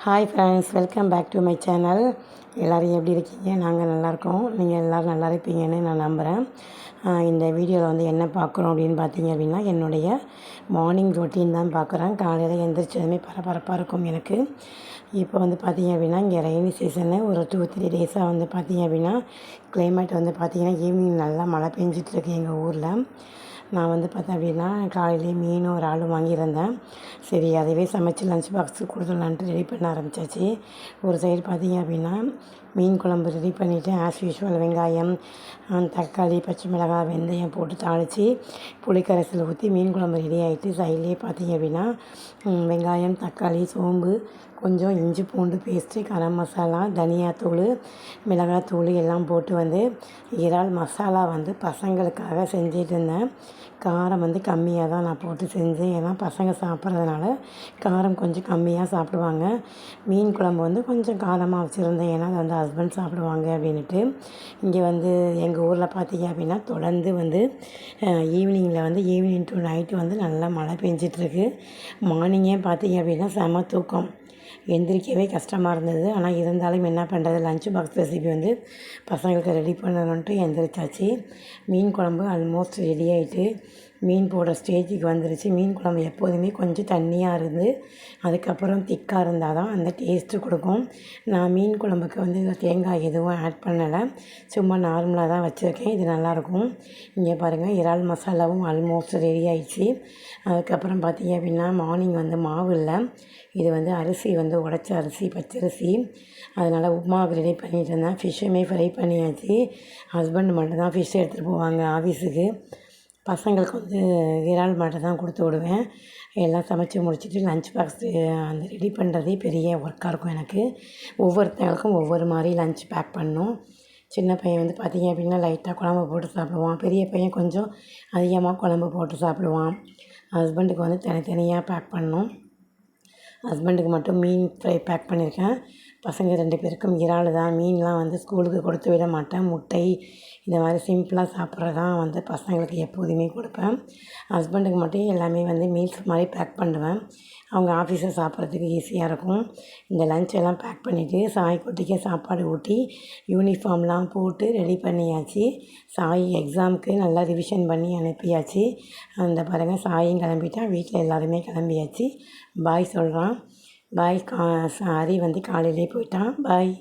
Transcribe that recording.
Hi friends, welcome back to my channel. எல்லோரும் எப்படி இருக்கீங்க? நாங்கள் நல்லாயிருக்கோம். நீங்கள் எல்லோரும் நல்லா இருப்பீங்கன்னு நான் நம்புகிறேன். இந்த வீடியோவில் வந்து என்ன பார்க்குறோம் அப்படின்னு பார்த்தீங்க அப்படின்னா, என்னுடைய மார்னிங் ரொட்டீன் தான் பார்க்குறேன். காலையில் எழுந்திரிச்சதுமே பரபரப்பாக இருக்கும் எனக்கு. இப்போ வந்து பார்த்திங்க அப்படின்னா, இங்கே ரெய்னி சீசனு ஒரு 2-3 டேஸாக வந்து பார்த்திங்க அப்படின்னா, கிளைமேட் வந்து பார்த்திங்கன்னா ஈவினிங் நல்லா மழை பெஞ்சிட்ருக்கு எங்கள் ஊரில். நான் வந்து பார்த்தேன் அப்படின்னா, காலையிலேயே மீனும் ஒரு ஆளும் வாங்கியிருந்தேன். சரி, அதுவே சமைச்சு லஞ்ச் பாக்ஸுக்கு கொடுத்துடலான்ட்டு ரெடி பண்ண ஆரம்பித்தாச்சு. ஒரு சைடு பார்த்திங்க அப்படின்னா, மீன் குழம்பு ரெடி பண்ணிவிட்டு ஆஸ் யூஷுவல் வெங்காயம், தக்காளி, பச்சை மிளகாய், வெந்தயம் போட்டு தாளித்து புளிக்கரைசல் ஊற்றி மீன் குழம்பு ரெடி ஆகிட்டு, சைட்லேயே பார்த்திங்க அப்படின்னா வெங்காயம், தக்காளி, சோம்பு, கொஞ்சம் இஞ்சி பூண்டு பேஸ்ட்டு, கரம் மசாலா, தனியாத்தூள், மிளகாத்தூள் எல்லாம் போட்டு வந்து இறால் மசாலா வந்து பசங்களுக்காக செஞ்சிட்டு இருந்தேன். காரம் வந்து கம்மியாக தான் நான் போட்டு செஞ்சேன். ஏன்னா பசங்க சாப்பிட்றதுனால காரம் கொஞ்சம் கம்மியாக சாப்பிடுவாங்க. மீன் குழம்பு வந்து கொஞ்சம் காரமாக வச்சுருந்தேன். ஏன்னா அது வந்து ஹஸ்பண்ட் சாப்பிடுவாங்க அப்படின்ட்டு. இங்கே வந்து எங்கள் ஊரில் பார்த்திங்க அப்படின்னா தொடர்ந்து வந்து ஈவினிங் டு நைட்டு வந்து நல்லா மழை பெஞ்சிட்ருக்கு. மார்னிங்கே பார்த்திங்க அப்படின்னா செம தூக்கம், எந்திரிக்கவே கஷ்டமாக இருந்தது. ஆனால் இருந்தாலும் என்ன பண்ணுறது, லஞ்ச் பாக்ஸ் ரெசிபி வந்து பசங்களுக்கு ரெடி பண்ணணுன்ட்டு எந்திரிச்சாச்சு. மீன் குழம்பு ஆல்மோஸ்ட் ரெடி ஆகிட்டு மீன் போடுற ஸ்டேஜுக்கு வந்துருச்சு. மீன் குழம்பு எப்போதுமே கொஞ்சம் தண்ணியாக இருந்து அதுக்கப்புறம் திக்காக இருந்தால் தான் அந்த டேஸ்ட்டு கொடுக்கும். நான் மீன் குழம்புக்கு வந்து தேங்காய் எதுவும் ஆட் பண்ணலை, சும்மா நார்மலாக தான் வச்சுருக்கேன். இது நல்லாயிருக்கும். இங்கே பாருங்கள், இறால் மசாலாவும் ஆல்மோஸ்ட் ரெடி ஆகிடுச்சு. அதுக்கப்புறம் பார்த்திங்க அப்படின்னா, மார்னிங் வந்து மாவு இல்லை, இது வந்து அரிசி வந்து உடைச்ச அரிசி, பச்சரிசி. அதனால் உப்புமாவுக்கு ரெடி பண்ணிகிட்டு இருந்தேன். ஃபிஷ்ஷுமே ஃப்ரை பண்ணியாச்சு. ஹஸ்பண்ட் மட்டும் தான் ஃபிஷ் எடுத்துகிட்டு போவாங்க ஆஃபீஸுக்கு. பசங்களுக்கு வந்து இறால் மட்டும் தான் கொடுத்து விடுவேன். எல்லாம் சமைச்சு முடிச்சுட்டு லஞ்ச் பாக்ஸ் அந்த ரெடி பண்ணுறதே பெரிய ஒர்க்காக இருக்கும் எனக்கு. ஒவ்வொருத்தங்களுக்கும் ஒவ்வொரு மாதிரி லஞ்ச் பேக் பண்ணணும். சின்ன பையன் வந்து பார்த்திங்க அப்படின்னா லைட்டாக குழம்பு போட்டு சாப்பிடுவான். பெரிய பையன் கொஞ்சம் அதிகமாக குழம்பு போட்டு சாப்பிடுவான். ஹஸ்பண்டுக்கு வந்து தனித்தனியாக பேக் பண்ணணும். ஹஸ்பண்டுக்கு மட்டும் மீன் ஃப்ரை பேக் பண்ணியிருக்கேன். பசங்க 2 பேருக்கும் இறால் தான். மீன்லாம் வந்து ஸ்கூலுக்கு கொடுத்து விட மாட்டேன். முட்டை இந்த மாதிரி சிம்பிளாக சாப்பிட்றது தான் வந்து பசங்களுக்கு எப்போதுமே கொடுப்பேன். ஹஸ்பண்டுக்கு மட்டும் எல்லாமே வந்து மீல்ஸ் மாதிரி பேக் பண்ணுவேன். அவங்க ஆஃபீஸில் சாப்பிட்றதுக்கு ஈஸியாக இருக்கும். இந்த லஞ்ச் எல்லாம் பேக் பண்ணிவிட்டு சாய்க்குட்டிக்கு சாப்பாடு ஊட்டி யூனிஃபார்ம்லாம் போட்டு ரெடி பண்ணியாச்சு. சாய் எக்ஸாமுக்கு நல்லா ரிவிஷன் பண்ணி அனுப்பியாச்சு. அந்த பாருங்கள், சாயும் கிளம்பிட்டான், வீட்டில் எல்லாருமே கிளம்பியாச்சு. பாய் சொல்கிறான். பாய். ஹரி வந்து காலையிலே போயிட்டான். பாய்.